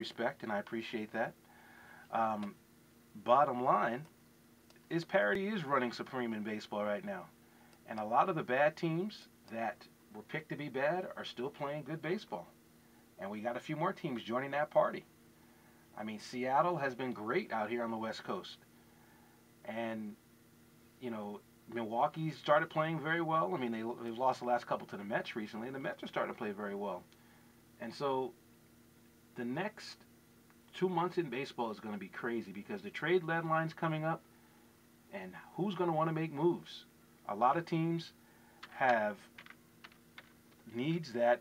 respect, and I appreciate that. Um, Bottom line is parity is running supreme in baseball right now. And a lot of the bad teams that were picked to be bad are still playing good baseball. And we got a few more teams joining that party. I mean, Seattle has been great out here on the West Coast. And, you know, Milwaukee started playing very well. I mean, they've lost the last couple to the Mets recently, and the Mets are starting to play very well. And so the next 2 months in baseball is going to be crazy because the trade deadline's coming up, and who's going to want to make moves? A lot of teams have needs that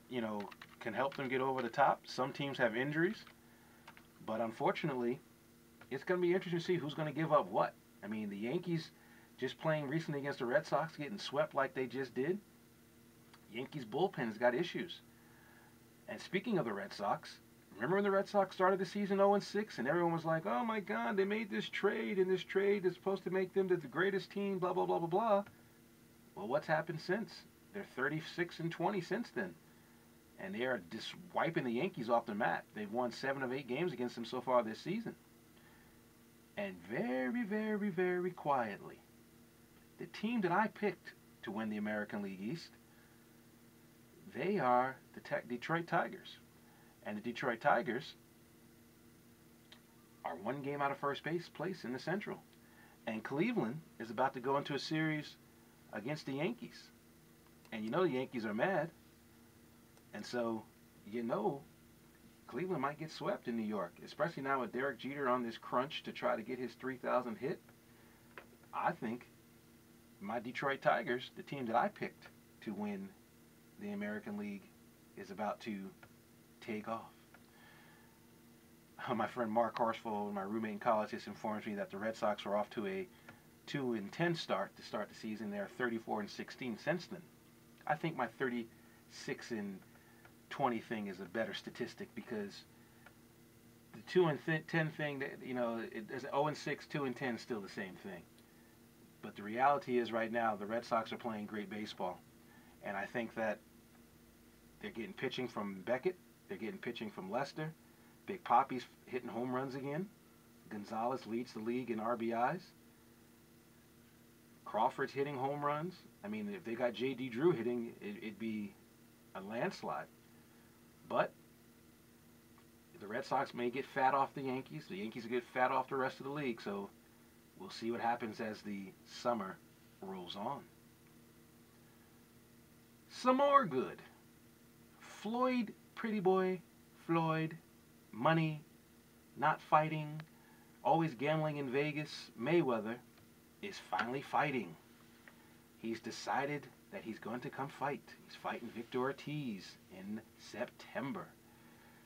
can help them get over the top. Some teams have injuries, but unfortunately, it's going to be interesting to see who's going to give up what. I mean, the Yankees just playing recently against the Red Sox, getting swept like they just did. Yankees bullpen's got issues. And speaking of the Red Sox, remember when the Red Sox started the season 0-6, and everyone was like, "Oh my God, they made this trade, and this trade is supposed to make them the greatest team." Blah blah blah blah blah. Well, what's happened since? They're 36-20 since then, and they are just wiping the Yankees off the mat. They've won 7 of 8 games against them so far this season. And very, very, very quietly, the team that I picked to win the American League East, they are the Detroit Tigers. And the Detroit Tigers are 1 game out of first place in the Central. And Cleveland is about to go into a series against the Yankees. And you know the Yankees are mad. And so, Cleveland might get swept in New York, especially now with Derek Jeter on this crunch to try to get his 3,000th hit. I think my Detroit Tigers, the team that I picked to win the American League, is about to take off. My friend Mark Horsfeld, my roommate in college, just informs me that the Red Sox are off to a 2-10 start to start the season. They're 34-16 since then. I think my 36-20 thing is a better statistic because the 2-10 thing, it's 0-6, 2-10 is still the same thing. But the reality is, right now, the Red Sox are playing great baseball, and I think that they're getting pitching from Beckett, they're getting pitching from Lester. Big Poppy's hitting home runs again. Gonzalez leads the league in RBIs. Crawford's hitting home runs. I mean, if they got J.D. Drew hitting, it'd be a landslide. But the Red Sox may get fat off the Yankees. The Yankees will get fat off the rest of the league. So we'll see what happens as the summer rolls on. Some more good. Floyd, pretty boy, Floyd, money, not fighting, always gambling in Vegas, Mayweather, is finally fighting. He's decided that he's going to come fight. He's fighting Victor Ortiz in September.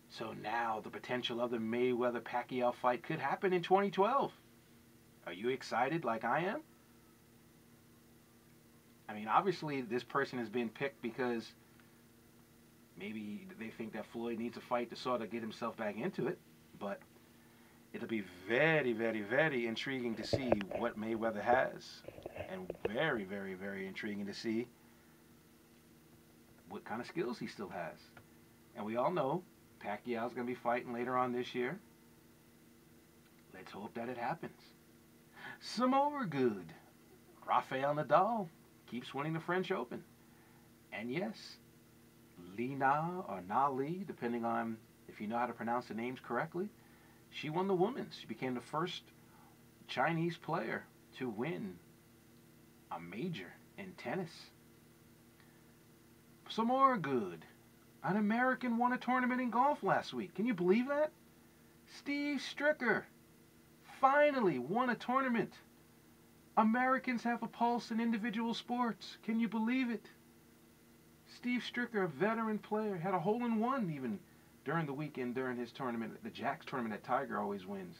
So now the potential of the Mayweather-Pacquiao fight could happen in 2012. Are you excited like I am? I mean, obviously this person has been picked because maybe they think that Floyd needs a fight to sort of get himself back into it. But it'll be very, very, very intriguing to see what Mayweather has. And very, very, very intriguing to see what kind of skills he still has. And we all know Pacquiao's going to be fighting later on this year. Let's hope that it happens. Some more good. Rafael Nadal keeps winning the French Open. And yes, Li Na or Na Li, depending on if you know how to pronounce the names correctly, she won the women's. She became the first Chinese player to win a major in tennis. Some more good. An American won a tournament in golf last week. Can you believe that? Steve Stricker finally won a tournament. Americans have a pulse in individual sports. Can you believe it? Steve Stricker, a veteran player, had a hole-in-one even during the weekend during his tournament, the Jacks tournament that Tiger always wins.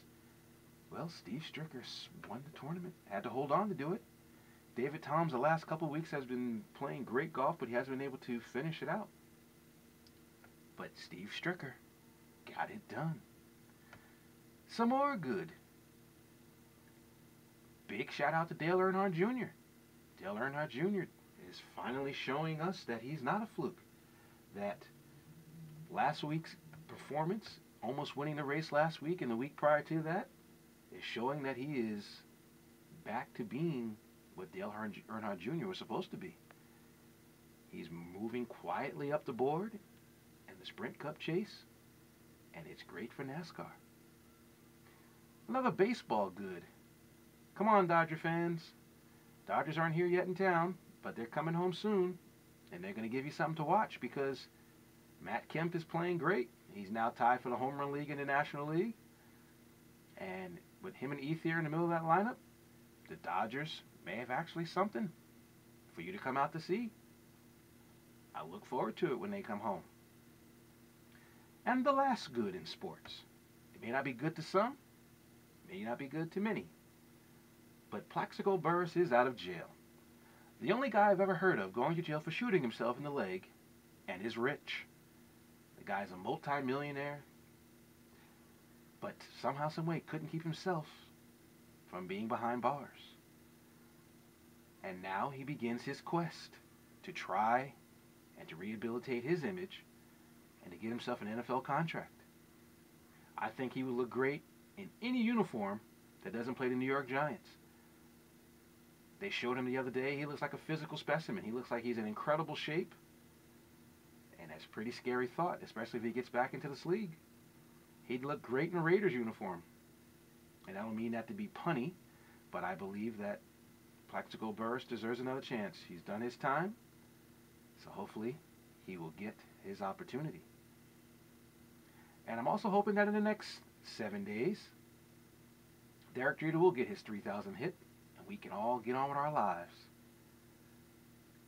Well, Steve Stricker won the tournament. Had to hold on to do it. David Toms the last couple of weeks has been playing great golf, but he hasn't been able to finish it out. But Steve Stricker got it done. Some more good. Big shout out to Dale Earnhardt Jr. Dale Earnhardt Jr. is finally showing us that he's not a fluke. That last week's performance almost winning the race last week and the week prior to that, is showing that he is back to being what Dale Earnhardt Jr. was supposed to be. He's moving quietly up the board in the Sprint Cup chase, and it's great for NASCAR. Another baseball good. Come on, Dodger fans. Dodgers aren't here yet in town, but they're coming home soon, and they're going to give you something to watch because Matt Kemp is playing great. He's now tied for the home run league in the National League. And with him and Ethier in the middle of that lineup, the Dodgers may have actually something for you to come out to see. I look forward to it when they come home. And the last good in sports. It may not be good to some, may not be good to many. But Plaxico Burress is out of jail. The only guy I've ever heard of going to jail for shooting himself in the leg, and is rich. The guy's a multi-millionaire, but somehow, some way, couldn't keep himself from being behind bars. And now he begins his quest to try and to rehabilitate his image and to get himself an NFL contract. I think he would look great in any uniform that doesn't play the New York Giants. They showed him the other day. He looks like a physical specimen. He looks like he's in incredible shape. And that's a pretty scary thought, especially if he gets back into this league. He'd look great in a Raiders uniform. And I don't mean that to be punny, but I believe that Plaxico Burress deserves another chance. He's done his time, so hopefully he will get his opportunity. And I'm also hoping that in the next 7 days, Derek Jeter will get his 3,000th hit, and we can all get on with our lives.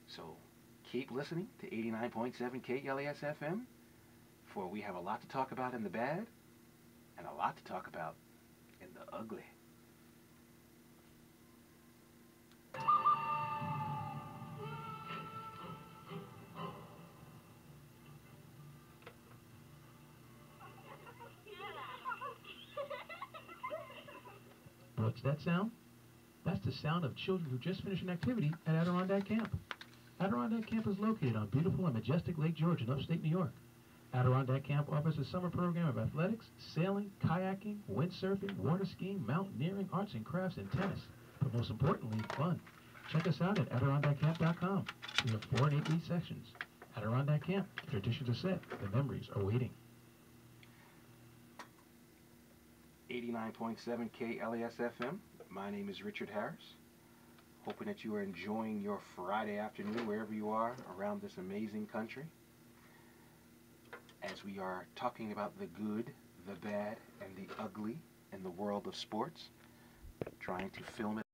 So keep listening to 89.7 KLAS FM, for we have a lot to talk about in the bad, and a lot to talk about in the ugly. What's that sound? That's the sound of children who just finished an activity at Adirondack Camp. Adirondack Camp is located on beautiful and majestic Lake George in upstate New York. Adirondack Camp offers a summer program of athletics, sailing, kayaking, windsurfing, water skiing, mountaineering, arts and crafts, and tennis. But most importantly, fun. Check us out at AdirondackCamp.com. We have 4 and 8 week sessions. Adirondack Camp. Traditions are set. The memories are waiting. 89.7 KLAS FM. My name is Richard Harris. Hoping that you are enjoying your Friday afternoon wherever you are around this amazing country. As we are talking about the good, the bad, and the ugly in the world of sports, trying to film it